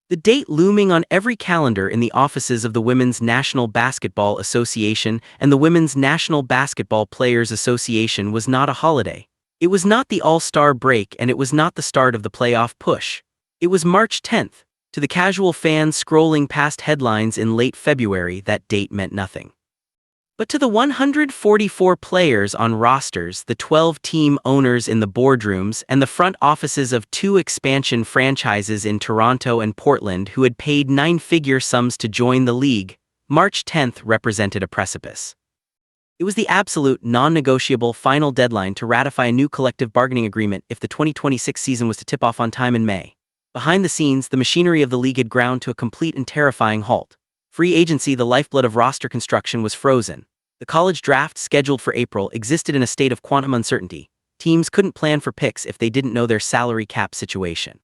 The date looming on every calendar in the offices of the Women's National Basketball Association and the Women's National Basketball Players Association was not a holiday. It was not the All-Star break, and it was not the start of the playoff push. It was March 10th. To the casual fan scrolling past headlines in late February, that date meant nothing. But to the 144 players on rosters, the 12-team owners in the boardrooms, and the front offices of two expansion franchises in Toronto and Portland who had paid nine-figure sums to join the league, March 10th represented a precipice. It was the absolute, non-negotiable final deadline to ratify a new collective bargaining agreement if the 2026 season was to tip off on time in May. Behind the scenes, the machinery of the league had ground to a complete and terrifying halt. Free agency, the lifeblood of roster construction, was frozen. The college draft, scheduled for April, existed in a state of quantum uncertainty. Teams couldn't plan for picks if they didn't know their salary cap situation.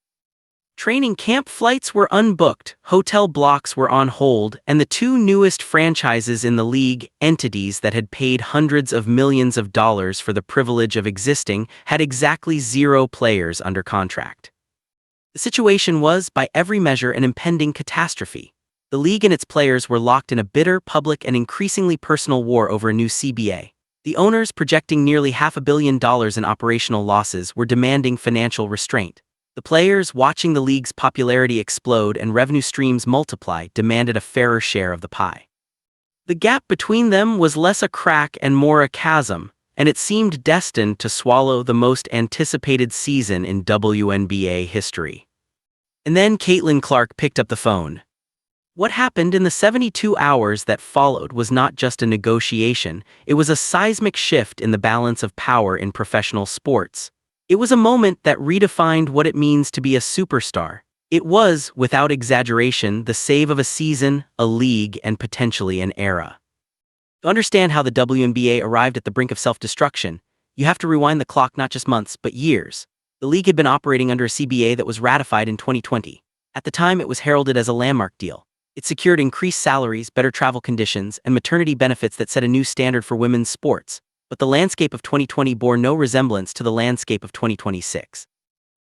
Training camp flights were unbooked, hotel blocks were on hold, and the two newest franchises in the league, entities that had paid hundreds of millions of dollars for the privilege of existing, had exactly 0 players under contract. The situation was, by every measure, an impending catastrophe. The league and its players were locked in a bitter, public, and increasingly personal war over a new CBA. The owners, projecting nearly $500 million in operational losses, were demanding financial restraint. The players, watching the league's popularity explode and revenue streams multiply, demanded a fairer share of the pie. The gap between them was less a crack and more a chasm, and it seemed destined to swallow the most anticipated season in WNBA history. And then Caitlin Clark picked up the phone. What happened in the 72 hours that followed was not just a negotiation, it was a seismic shift in the balance of power in professional sports. It was a moment that redefined what it means to be a superstar. It was, without exaggeration, the save of a season, a league, and potentially an era. To understand how the WNBA arrived at the brink of self-destruction, you have to rewind the clock not just months, but years. The league had been operating under a CBA that was ratified in 2020. At the time, it was heralded as a landmark deal. It secured increased salaries, better travel conditions, and maternity benefits that set a new standard for women's sports. But the landscape of 2020 bore no resemblance to the landscape of 2026.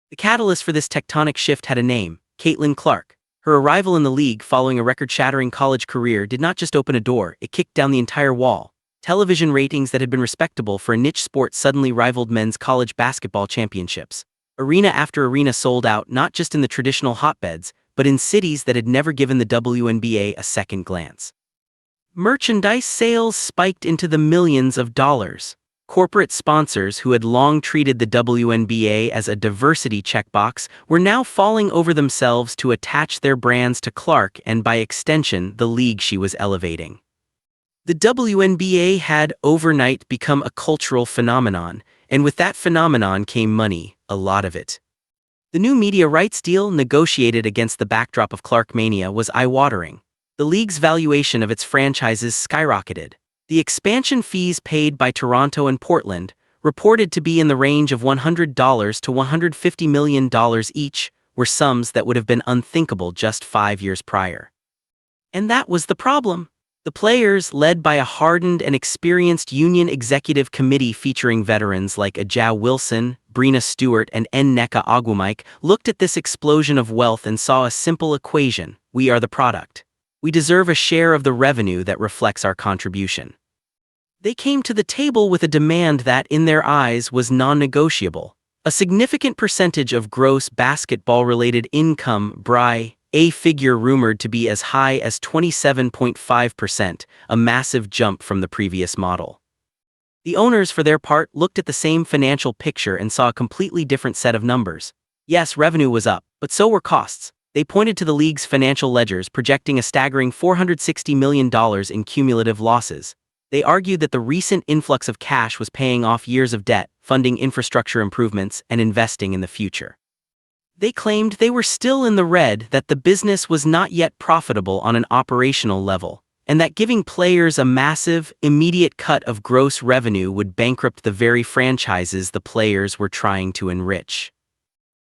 The catalyst for this tectonic shift had a name: Caitlin Clark. Her arrival in the league following a record-shattering college career did not just open a door, it kicked down the entire wall. Television ratings that had been respectable for a niche sport suddenly rivaled men's college basketball championships. Arena after arena sold out, not just in the traditional hotbeds, but in cities that had never given the WNBA a second glance. Merchandise sales spiked into the millions of dollars. Corporate sponsors who had long treated the WNBA as a diversity checkbox were now falling over themselves to attach their brands to Clark and, by extension, the league she was elevating. The WNBA had overnight become a cultural phenomenon, and with that phenomenon came money, a lot of it. The new media rights deal, negotiated against the backdrop of Clark mania, was eye-watering. The league's valuation of its franchises skyrocketed. The expansion fees paid by Toronto and Portland, reported to be in the range of $100 to $150 million each, were sums that would have been unthinkable just 5 years prior. And that was the problem. The players, led by a hardened and experienced union executive committee featuring veterans like Aja Wilson, Breena Stewart, and Nneka Ogwumike, looked at this explosion of wealth and saw a simple equation: we are the product. We deserve a share of the revenue that reflects our contribution. They came to the table with a demand that, in their eyes, was non-negotiable. A significant percentage of gross basketball-related income, a figure rumored to be as high as 27.5%, a massive jump from the previous model. The owners, for their part, looked at the same financial picture and saw a completely different set of numbers. Yes, revenue was up, but so were costs. They pointed to the league's financial ledgers, projecting a staggering $460 million in cumulative losses. They argued that the recent influx of cash was paying off years of debt, funding infrastructure improvements, and investing in the future. They claimed they were still in the red, that the business was not yet profitable on an operational level, and that giving players a massive, immediate cut of gross revenue would bankrupt the very franchises the players were trying to enrich.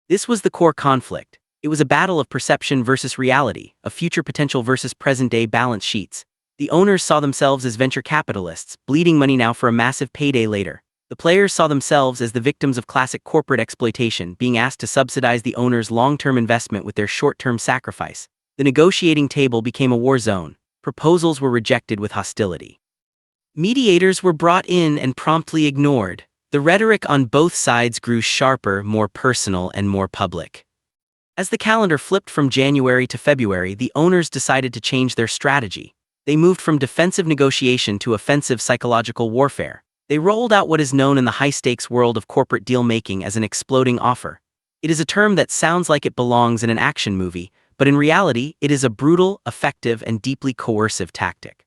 This was the core conflict. It was a battle of perception versus reality, of future potential versus present-day balance sheets. The owners saw themselves as venture capitalists, bleeding money now for a massive payday later. The players saw themselves as the victims of classic corporate exploitation, being asked to subsidize the owner's long-term investment with their short-term sacrifice. The negotiating table became a war zone. Proposals were rejected with hostility. Mediators were brought in and promptly ignored. The rhetoric on both sides grew sharper, more personal, and more public. As the calendar flipped from January to February, the owners decided to change their strategy. They moved from defensive negotiation to offensive psychological warfare. They rolled out what is known in the high-stakes world of corporate deal-making as an exploding offer. It is a term that sounds like it belongs in an action movie, but in reality, it is a brutal, effective, and deeply coercive tactic.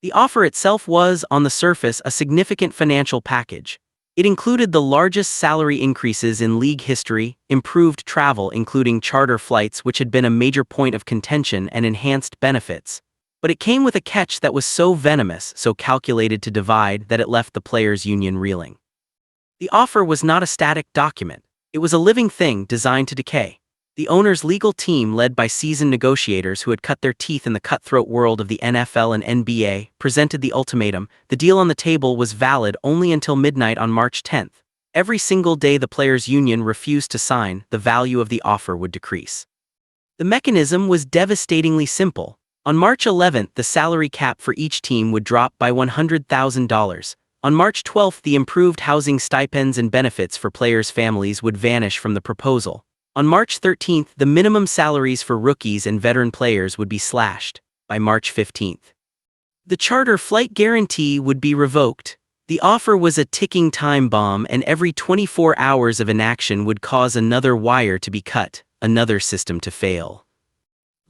The offer itself was, on the surface, a significant financial package. It included the largest salary increases in league history, improved travel including charter flights which had been a major point of contention, and enhanced benefits. But it came with a catch that was so venomous, so calculated to divide, that it left the players' union reeling. The offer was not a static document. It was a living thing designed to decay. The owners' legal team, led by seasoned negotiators who had cut their teeth in the cutthroat world of the NFL and NBA, presented the ultimatum. The deal on the table was valid only until midnight on March 10th. Every single day the players' union refused to sign, the value of the offer would decrease. The mechanism was devastatingly simple. On March 11th, the salary cap for each team would drop by $100,000. On March 12th, the improved housing stipends and benefits for players' families would vanish from the proposal. On March 13th, the minimum salaries for rookies and veteran players would be slashed. By March 15th, the charter flight guarantee would be revoked. The offer was a ticking time bomb, and every 24 hours of inaction would cause another wire to be cut, another system to fail.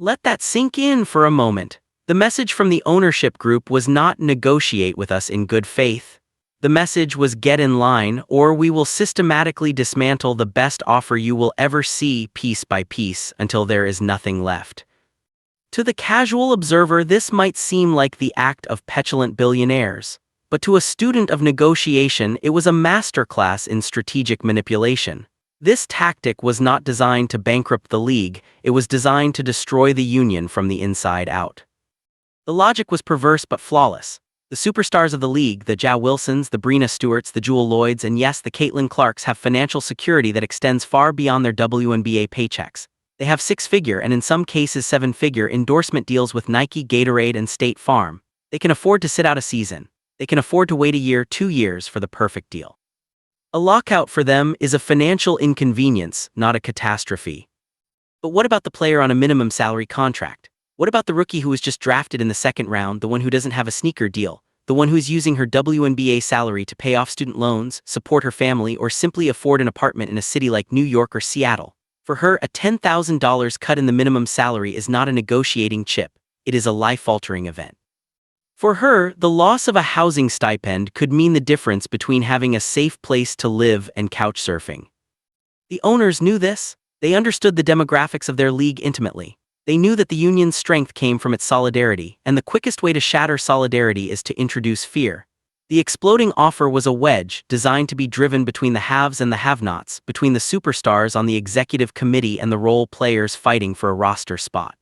Let that sink in for a moment. The message from the ownership group was not negotiate with us in good faith. The message was get in line, or we will systematically dismantle the best offer you will ever see piece by piece until there is nothing left. To the casual observer, this might seem like the act of petulant billionaires, but to a student of negotiation, it was a masterclass in strategic manipulation. This tactic was not designed to bankrupt the league, it was designed to destroy the union from the inside out. The logic was perverse but flawless. The superstars of the league, the Ja Wilsons, the Breena Stewarts, the Jewel Lloyds, and yes, the Caitlin Clarks, have financial security that extends far beyond their WNBA paychecks. They have six-figure and in some cases seven-figure endorsement deals with Nike, Gatorade, and State Farm. They can afford to sit out a season. They can afford to wait a year, 2 years for the perfect deal. A lockout for them is a financial inconvenience, not a catastrophe. But what about the player on a minimum salary contract? What about the rookie who was just drafted in the second round, the one who doesn't have a sneaker deal, the one who is using her WNBA salary to pay off student loans, support her family, or simply afford an apartment in a city like New York or Seattle? For her, a $10,000 cut in the minimum salary is not a negotiating chip, it is a life-altering event. For her, the loss of a housing stipend could mean the difference between having a safe place to live and couch surfing. The owners knew this. They understood the demographics of their league intimately. They knew that the union's strength came from its solidarity, and the quickest way to shatter solidarity is to introduce fear. The exploding offer was a wedge designed to be driven between the haves and the have-nots, between the superstars on the executive committee and the role players fighting for a roster spot.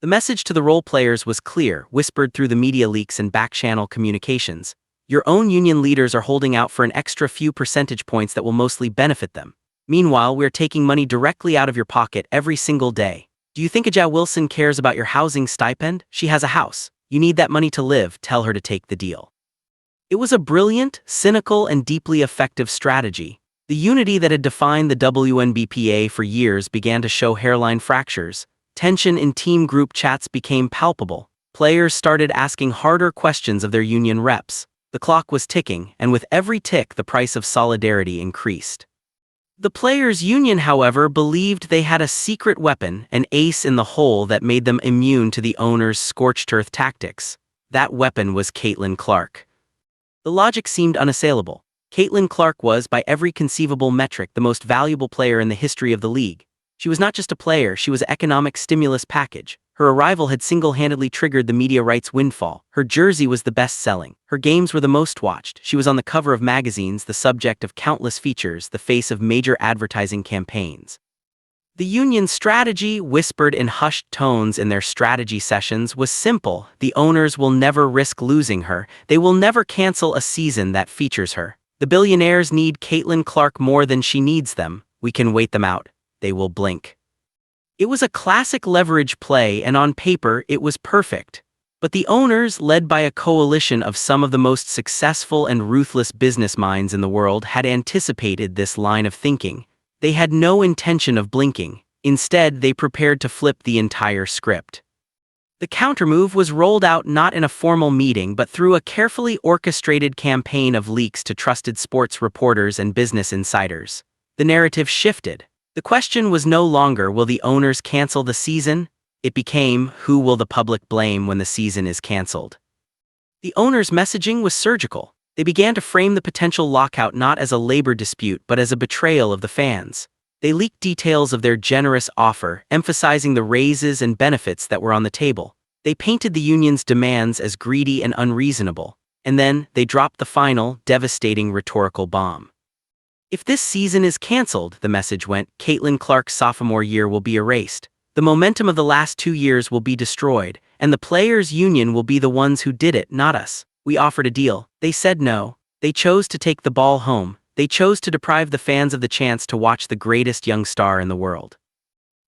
The message to the role players was clear, whispered through the media leaks and back-channel communications. Your own union leaders are holding out for an extra few percentage points that will mostly benefit them. Meanwhile, we're taking money directly out of your pocket every single day. Do you think a Ja Wilson cares about your housing stipend? She has a house. You need that money to live. Tell her to take the deal. It was a brilliant, cynical, and deeply effective strategy. The unity that had defined the WNBA for years began to show hairline fractures. Tension in team group chats became palpable. Players started asking harder questions of their union reps. The clock was ticking, and with every tick the price of solidarity increased. The players' union, however, believed they had a secret weapon, an ace in the hole that made them immune to the owner's scorched earth tactics. That weapon was Caitlin Clark. The logic seemed unassailable. Caitlin Clark was, by every conceivable metric, the most valuable player in the history of the league. She was not just a player, she was an economic stimulus package. Her arrival had single-handedly triggered the media rights windfall. Her jersey was the best-selling. Her games were the most watched. She was on the cover of magazines, the subject of countless features, the face of major advertising campaigns. The union's strategy, whispered in hushed tones in their strategy sessions, was simple. The owners will never risk losing her. They will never cancel a season that features her. The billionaires need Caitlin Clark more than she needs them. We can wait them out. They will blink. It was a classic leverage play, and on paper, it was perfect. But the owners, led by a coalition of some of the most successful and ruthless business minds in the world, had anticipated this line of thinking. They had no intention of blinking. Instead, they prepared to flip the entire script. The countermove was rolled out not in a formal meeting but through a carefully orchestrated campaign of leaks to trusted sports reporters and business insiders. The narrative shifted. The question was no longer, will the owners cancel the season? It became, who will the public blame when the season is canceled? The owners' messaging was surgical. They began to frame the potential lockout not as a labor dispute but as a betrayal of the fans. They leaked details of their generous offer, emphasizing the raises and benefits that were on the table. They painted the union's demands as greedy and unreasonable. And then, they dropped the final, devastating rhetorical bomb. If this season is canceled, the message went, Caitlin Clark's sophomore year will be erased. The momentum of the last 2 years will be destroyed, and the players' union will be the ones who did it, not us. We offered a deal. They said no. They chose to take the ball home. They chose to deprive the fans of the chance to watch the greatest young star in the world.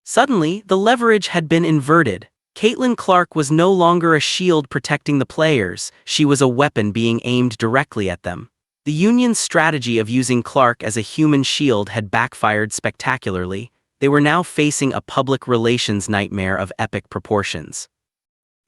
Suddenly, the leverage had been inverted. Caitlin Clark was no longer a shield protecting the players. She was a weapon being aimed directly at them. The union's strategy of using Clark as a human shield had backfired spectacularly. They were now facing a public relations nightmare of epic proportions.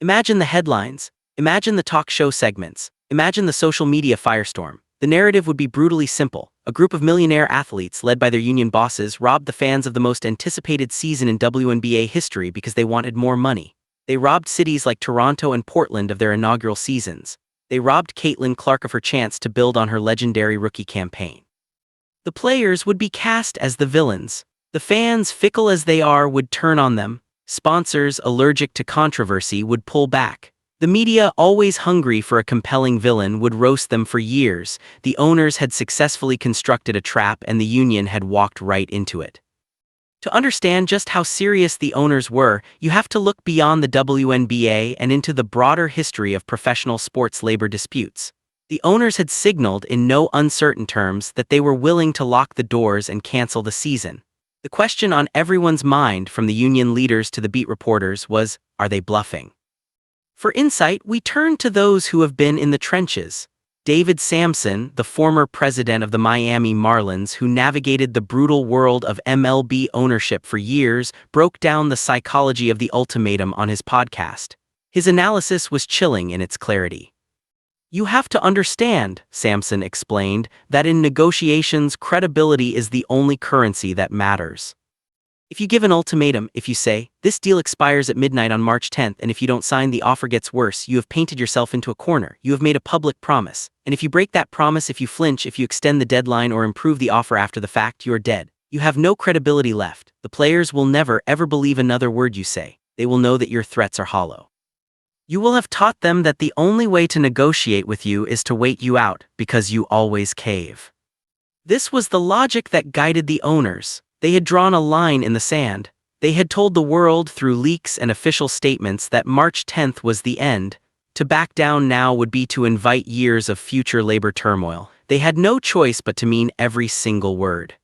Imagine the headlines. Imagine the talk show segments. Imagine the social media firestorm. The narrative would be brutally simple. A group of millionaire athletes, led by their union bosses, robbed the fans of the most anticipated season in WNBA history because they wanted more money. They robbed cities like Toronto and Portland of their inaugural seasons. They robbed Caitlin Clark of her chance to build on her legendary rookie campaign. The players would be cast as the villains. The fans, fickle as they are, would turn on them. Sponsors, allergic to controversy, would pull back. The media, always hungry for a compelling villain, would roast them for years. The owners had successfully constructed a trap, and the union had walked right into it. To understand just how serious the owners were, you have to look beyond the WNBA and into the broader history of professional sports labor disputes. The owners had signaled in no uncertain terms that they were willing to lock the doors and cancel the season. The question on everyone's mind, from the union leaders to the beat reporters, was, are they bluffing? For insight, we turn to those who have been in the trenches. David Samson, the former president of the Miami Marlins who navigated the brutal world of MLB ownership for years, broke down the psychology of the ultimatum on his podcast. His analysis was chilling in its clarity. You have to understand, Samson explained, that in negotiations, credibility is the only currency that matters. If you give an ultimatum, if you say, this deal expires at midnight on March 10th, and if you don't sign, the offer gets worse, you have painted yourself into a corner. You have made a public promise. And if you break that promise, if you flinch, if you extend the deadline or improve the offer after the fact, you're dead. You have no credibility left. The players will never, ever believe another word you say. They will know that your threats are hollow. You will have taught them that the only way to negotiate with you is to wait you out, because you always cave. This was the logic that guided the owners. They had drawn a line in the sand. They had told the world through leaks and official statements that March 10th was the end. To back down now would be to invite years of future labor turmoil. They had no choice but to mean every single word.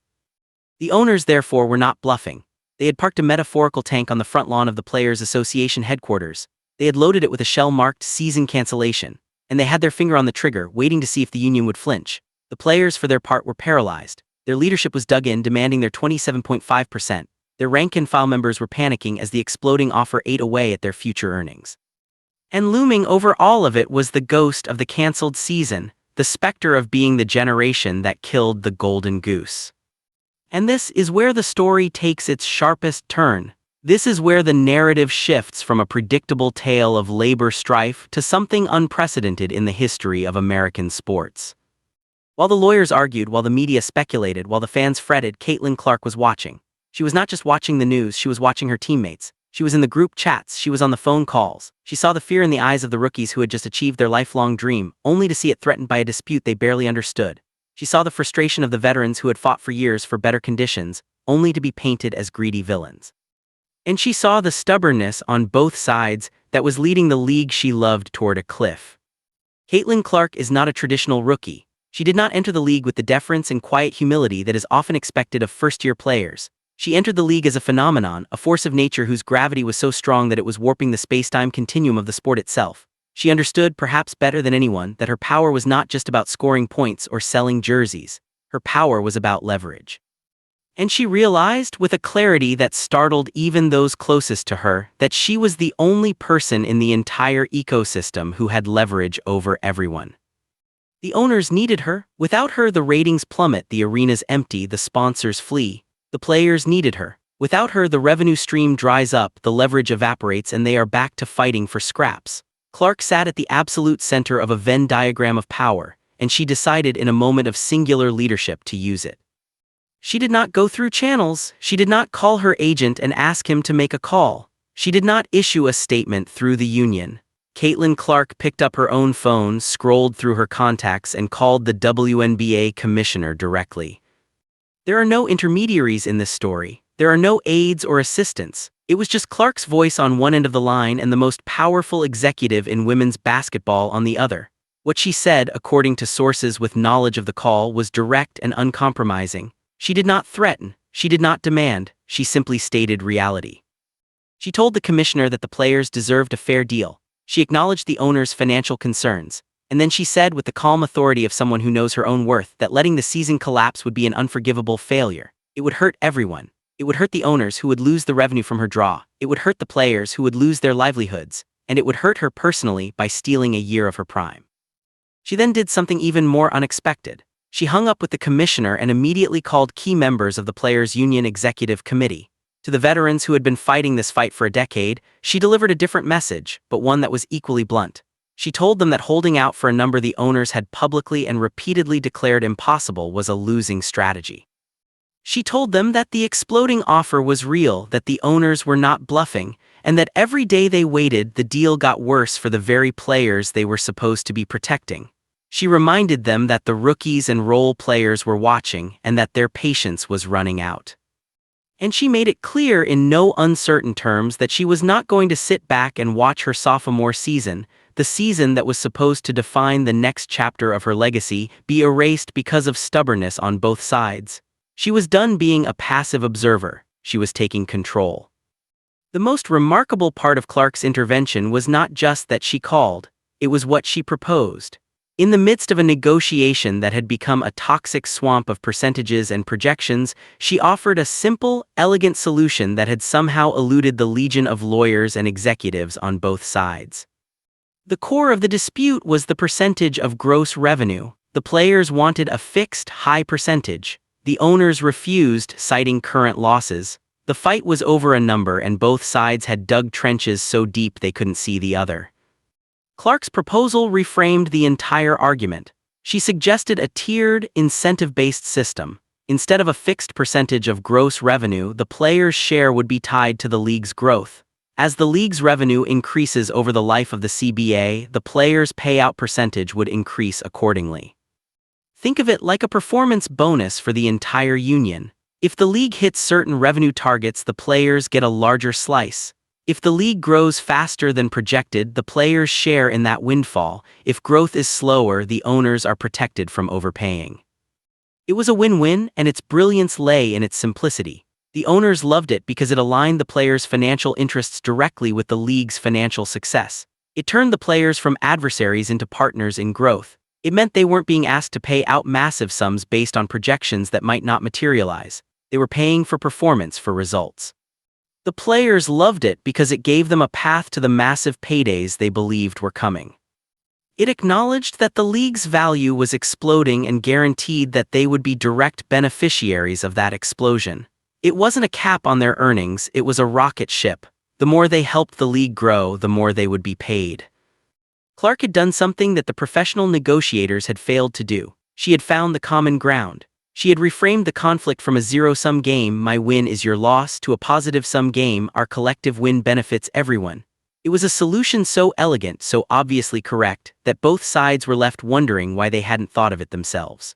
The owners, therefore, were not bluffing. They had parked a metaphorical tank on the front lawn of the Players Association headquarters. They had loaded it with a shell-marked season cancellation, and they had their finger on the trigger, waiting to see if the union would flinch. The players, for their part, were paralyzed. Their leadership was dug in, demanding their 27.5%. Their rank-and-file members were panicking as the exploding offer ate away at their future earnings. And looming over all of it was the ghost of the canceled season, the specter of being the generation that killed the golden goose. And this is where the story takes its sharpest turn. This is where the narrative shifts from a predictable tale of labor strife to something unprecedented in the history of American sports. While the lawyers argued, while the media speculated, while the fans fretted, Caitlin Clark was watching. She was not just watching the news, she was watching her teammates. She was in the group chats, she was on the phone calls. She saw the fear in the eyes of the rookies who had just achieved their lifelong dream, only to see it threatened by a dispute they barely understood. She saw the frustration of the veterans who had fought for years for better conditions, only to be painted as greedy villains. And she saw the stubbornness on both sides that was leading the league she loved toward a cliff. Caitlin Clark is not a traditional rookie. She did not enter the league with the deference and quiet humility that is often expected of first-year players. She entered the league as a phenomenon, a force of nature whose gravity was so strong that it was warping the space-time continuum of the sport itself. She understood, perhaps better than anyone, that her power was not just about scoring points or selling jerseys. Her power was about leverage. And she realized, with a clarity that startled even those closest to her, that she was the only person in the entire ecosystem who had leverage over everyone. The owners needed her. Without her, the ratings plummet, the arenas empty, the sponsors flee. The players needed her. Without her, the revenue stream dries up, the leverage evaporates, and they are back to fighting for scraps. Clark sat at the absolute center of a Venn diagram of power, and she decided in a moment of singular leadership to use it. She did not go through channels. She did not call her agent and ask him to make a call. She did not issue a statement through the union. Caitlin Clark picked up her own phone, scrolled through her contacts, and called the WNBA commissioner directly. There are no intermediaries in this story. There are no aides or assistants. It was just Clark's voice on one end of the line and the most powerful executive in women's basketball on the other. What she said, according to sources with knowledge of the call, was direct and uncompromising. She did not threaten. She did not demand. She simply stated reality. She told the commissioner that the players deserved a fair deal. She acknowledged the owner's financial concerns, and then she said with the calm authority of someone who knows her own worth that letting the season collapse would be an unforgivable failure. It would hurt everyone. It would hurt the owners who would lose the revenue from her draw. It would hurt the players who would lose their livelihoods, and it would hurt her personally by stealing a year of her prime. She then did something even more unexpected. She hung up with the commissioner and immediately called key members of the Players' Union Executive Committee. To the veterans who had been fighting this fight for a decade, she delivered a different message, but one that was equally blunt. She told them that holding out for a number the owners had publicly and repeatedly declared impossible was a losing strategy. She told them that the exploding offer was real, that the owners were not bluffing, and that every day they waited, the deal got worse for the very players they were supposed to be protecting. She reminded them that the rookies and role players were watching and that their patience was running out. And she made it clear in no uncertain terms that she was not going to sit back and watch her sophomore season, the season that was supposed to define the next chapter of her legacy, be erased because of stubbornness on both sides. She was done being a passive observer. She was taking control. The most remarkable part of Clark's intervention was not just that she called, it was what she proposed. In the midst of a negotiation that had become a toxic swamp of percentages and projections, she offered a simple, elegant solution that had somehow eluded the legion of lawyers and executives on both sides. The core of the dispute was the percentage of gross revenue. The players wanted a fixed, high percentage. The owners refused, citing current losses. The fight was over a number, and both sides had dug trenches so deep they couldn't see the other. Clark's proposal reframed the entire argument. She suggested a tiered, incentive-based system. Instead of a fixed percentage of gross revenue, the players' share would be tied to the league's growth. As the league's revenue increases over the life of the CBA, the players' payout percentage would increase accordingly. Think of it like a performance bonus for the entire union. If the league hits certain revenue targets, the players get a larger slice. If the league grows faster than projected, the players share in that windfall. If growth is slower, the owners are protected from overpaying. It was a win-win, and its brilliance lay in its simplicity. The owners loved it because it aligned the players' financial interests directly with the league's financial success. It turned the players from adversaries into partners in growth. It meant they weren't being asked to pay out massive sums based on projections that might not materialize. They were paying for performance, for results. The players loved it because it gave them a path to the massive paydays they believed were coming. It acknowledged that the league's value was exploding and guaranteed that they would be direct beneficiaries of that explosion. It wasn't a cap on their earnings, it was a rocket ship. The more they helped the league grow, the more they would be paid. Clark had done something that the professional negotiators had failed to do. She had found the common ground. She had reframed the conflict from a zero-sum game, my win is your loss, to a positive-sum game, our collective win benefits everyone. It was a solution so elegant, so obviously correct, that both sides were left wondering why they hadn't thought of it themselves.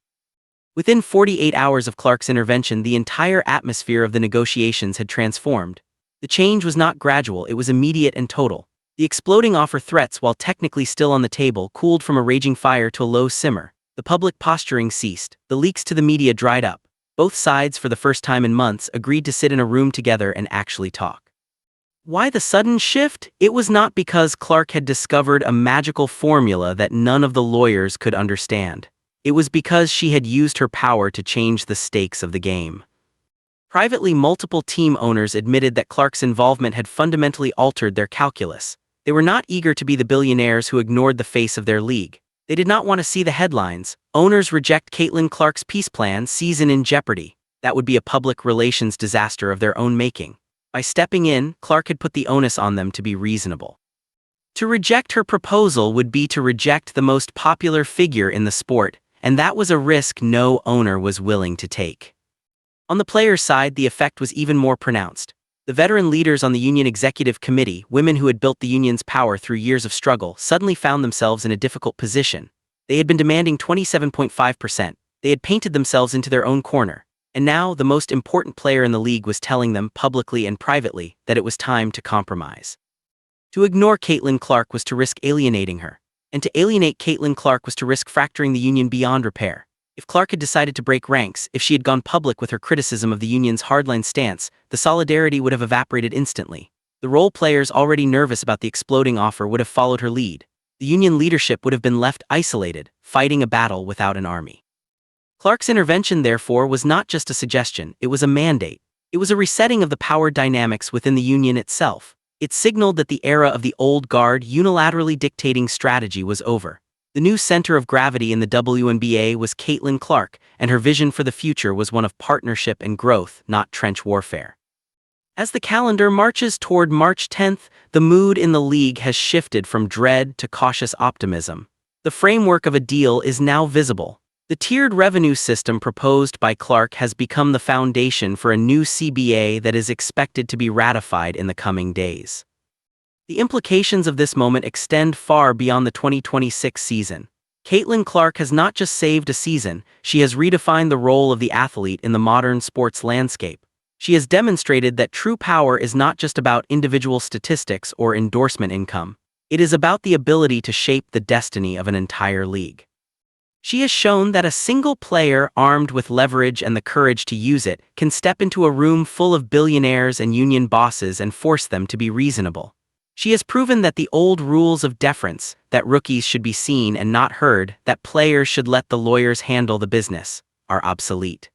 Within 48 hours of Clark's intervention, the entire atmosphere of the negotiations had transformed. The change was not gradual, it was immediate and total. The exploding offer threats, while technically still on the table, cooled from a raging fire to a low simmer. The public posturing ceased, the leaks to the media dried up. Both sides, for the first time in months, agreed to sit in a room together and actually talk. Why the sudden shift? It was not because Clark had discovered a magical formula that none of the lawyers could understand. It was because she had used her power to change the stakes of the game. Privately, multiple team owners admitted that Clark's involvement had fundamentally altered their calculus. They were not eager to be the billionaires who ignored the face of their league. They did not want to see the headlines, "Owners reject Caitlin Clark's peace plan, season in jeopardy." That would be a public relations disaster of their own making. By stepping in, Clark had put the onus on them to be reasonable. To reject her proposal would be to reject the most popular figure in the sport, and that was a risk no owner was willing to take. On the players' side, the effect was even more pronounced. The veteran leaders on the union executive committee, women who had built the union's power through years of struggle, suddenly found themselves in a difficult position. They had been demanding 27.5%. They had painted themselves into their own corner. And now, the most important player in the league was telling them, publicly and privately, that it was time to compromise. To ignore Caitlin Clark was to risk alienating her. And to alienate Caitlin Clark was to risk fracturing the union beyond repair. If Clark had decided to break ranks, if she had gone public with her criticism of the union's hardline stance, the solidarity would have evaporated instantly. The role players, already nervous about the exploding offer, would have followed her lead. The union leadership would have been left isolated, fighting a battle without an army. Clark's intervention, therefore, was not just a suggestion, it was a mandate. It was a resetting of the power dynamics within the union itself. It signaled that the era of the old guard unilaterally dictating strategy was over. The new center of gravity in the WNBA was Caitlin Clark, and her vision for the future was one of partnership and growth, not trench warfare. As the calendar marches toward March 10th, the mood in the league has shifted from dread to cautious optimism. The framework of a deal is now visible. The tiered revenue system proposed by Clark has become the foundation for a new CBA that is expected to be ratified in the coming days. The implications of this moment extend far beyond the 2026 season. Caitlin Clark has not just saved a season, she has redefined the role of the athlete in the modern sports landscape. She has demonstrated that true power is not just about individual statistics or endorsement income. It is about the ability to shape the destiny of an entire league. She has shown that a single player, armed with leverage and the courage to use it, can step into a room full of billionaires and union bosses and force them to be reasonable. She has proven that the old rules of deference, that rookies should be seen and not heard, that players should let the lawyers handle the business, are obsolete.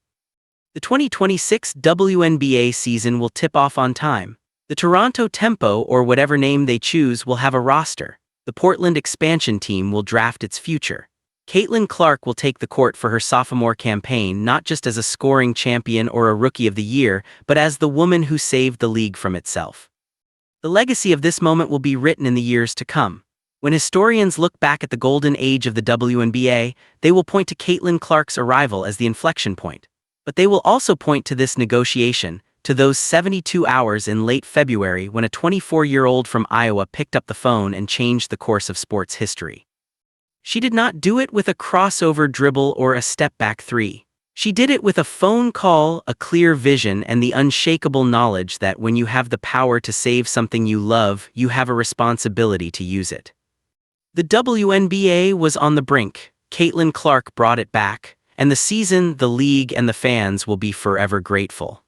The 2026 WNBA season will tip off on time. The Toronto Tempo, or whatever name they choose, will have a roster. The Portland expansion team will draft its future. Caitlin Clark will take the court for her sophomore campaign, not just as a scoring champion or a Rookie of the Year, but as the woman who saved the league from itself. The legacy of this moment will be written in the years to come. When historians look back at the golden age of the WNBA, they will point to Caitlin Clark's arrival as the inflection point. But they will also point to this negotiation, to those 72 hours in late February when a 24-year-old from Iowa picked up the phone and changed the course of sports history. She did not do it with a crossover dribble or a step-back three. She did it with a phone call, a clear vision, and the unshakable knowledge that when you have the power to save something you love, you have a responsibility to use it. The WNBA was on the brink. Caitlin Clark brought it back, and the season, the league, and the fans will be forever grateful.